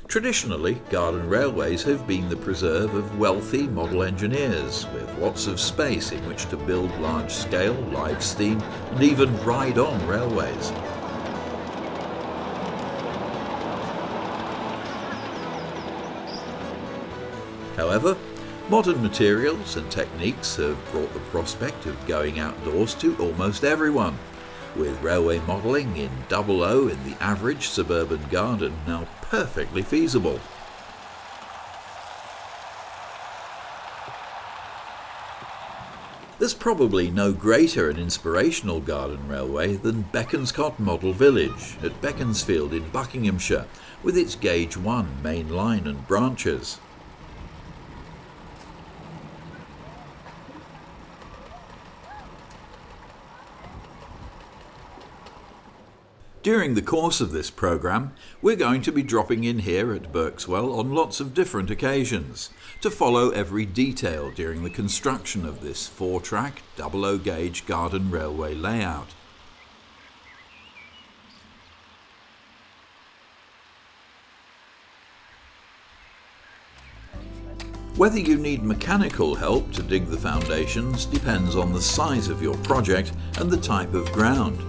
Traditionally, garden railways have been the preserve of wealthy model engineers, with lots of space in which to build large-scale live steam and even ride-on railways. However, modern materials and techniques have brought the prospect of going outdoors to almost everyone, with railway modelling in 00 in the average suburban garden now perfectly feasible. There's probably no greater and inspirational garden railway than Bekonscot Model Village at Beaconsfield in Buckinghamshire, with its Gauge 1 main line and branches. During the course of this programme, we're going to be dropping in here at Berkswell on lots of different occasions to follow every detail during the construction of this 4-track 00 gauge garden railway layout. Whether you need mechanical help to dig the foundations depends on the size of your project and the type of ground.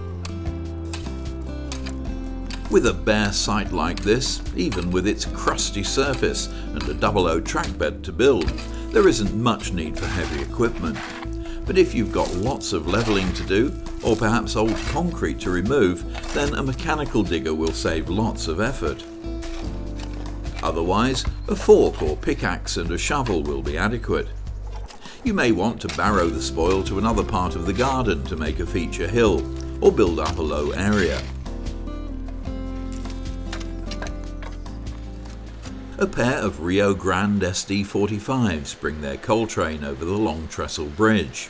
With a bare site like this, even with its crusty surface and a 00 trackbed to build, there isn't much need for heavy equipment. But if you've got lots of levelling to do, or perhaps old concrete to remove, then a mechanical digger will save lots of effort. Otherwise, a fork or pickaxe and a shovel will be adequate. You may want to barrow the spoil to another part of the garden to make a feature hill, or build up a low area. A pair of Rio Grande SD45s bring their coal train over the Long Trestle Bridge.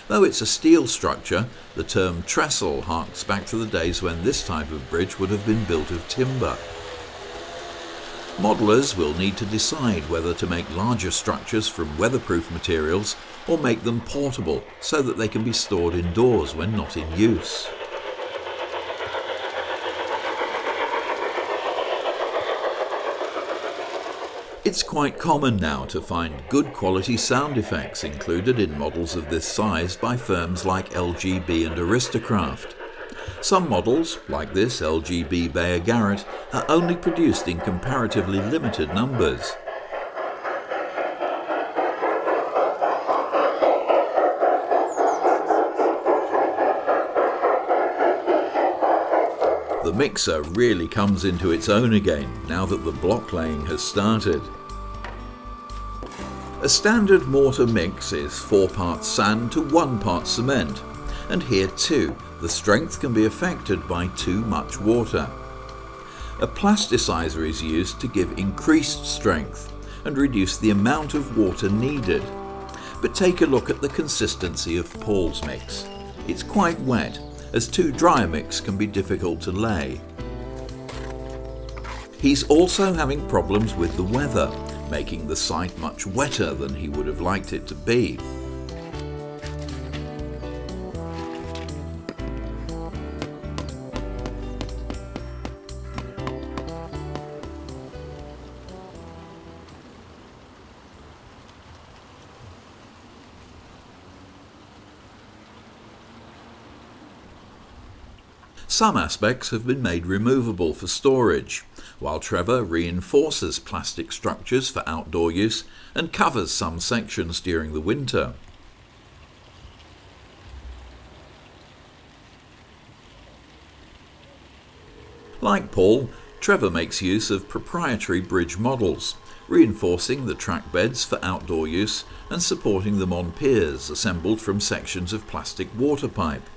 Though it's a steel structure, the term trestle harks back to the days when this type of bridge would have been built of timber. Modellers will need to decide whether to make larger structures from weatherproof materials or make them portable so that they can be stored indoors when not in use. It's quite common now to find good quality sound effects included in models of this size by firms like LGB and Aristocraft. Some models, like this LGB Beyer Garrett, are only produced in comparatively limited numbers. The mixer really comes into its own again now that the block laying has started. A standard mortar mix is 4 parts sand to 1 part cement, and here too the strength can be affected by too much water. A plasticizer is used to give increased strength and reduce the amount of water needed. But take a look at the consistency of Paul's mix. It's quite wet, as too dry a mix can be difficult to lay. He's also having problems with the weather, making the site much wetter than he would have liked it to be. Some aspects have been made removable for storage, while Trevor reinforces plastic structures for outdoor use and covers some sections during the winter. Like Paul, Trevor makes use of proprietary bridge models, reinforcing the track beds for outdoor use and supporting them on piers assembled from sections of plastic water pipe.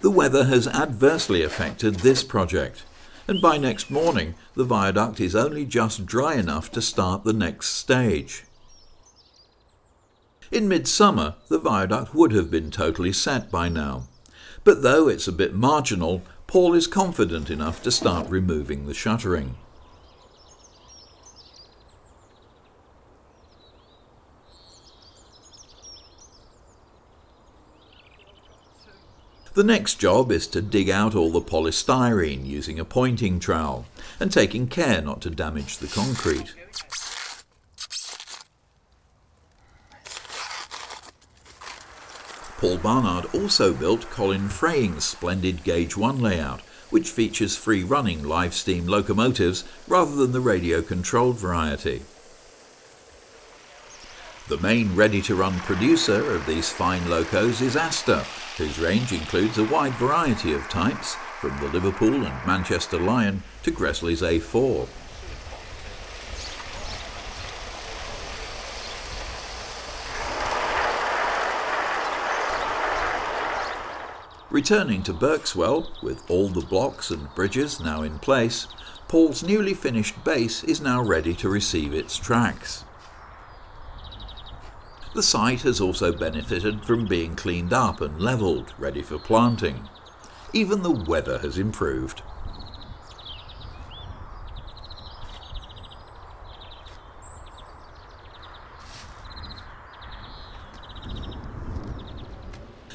The weather has adversely affected this project, and by next morning the viaduct is only just dry enough to start the next stage. In midsummer, the viaduct would have been totally set by now, but though it's a bit marginal, Paul is confident enough to start removing the shuttering. The next job is to dig out all the polystyrene using a pointing trowel and taking care not to damage the concrete. Paul Barnard also built Colin Fraying's splendid Gauge 1 layout, which features free-running live steam locomotives rather than the radio-controlled variety. The main ready-to-run producer of these fine locos is Astor, whose range includes a wide variety of types, from the Liverpool and Manchester Lion to Gresley's A4. Returning to Berkswell, with all the blocks and bridges now in place, Paul's newly finished base is now ready to receive its tracks. The site has also benefited from being cleaned up and levelled, ready for planting. Even the weather has improved.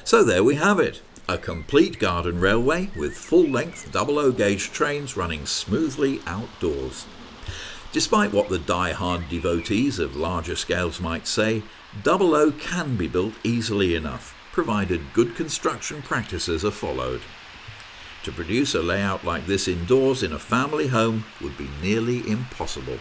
So there we have it. A complete garden railway with full-length 00 gauge trains running smoothly outdoors. Despite what the die-hard devotees of larger scales might say, 00 can be built easily enough, provided good construction practices are followed. To produce a layout like this indoors in a family home would be nearly impossible.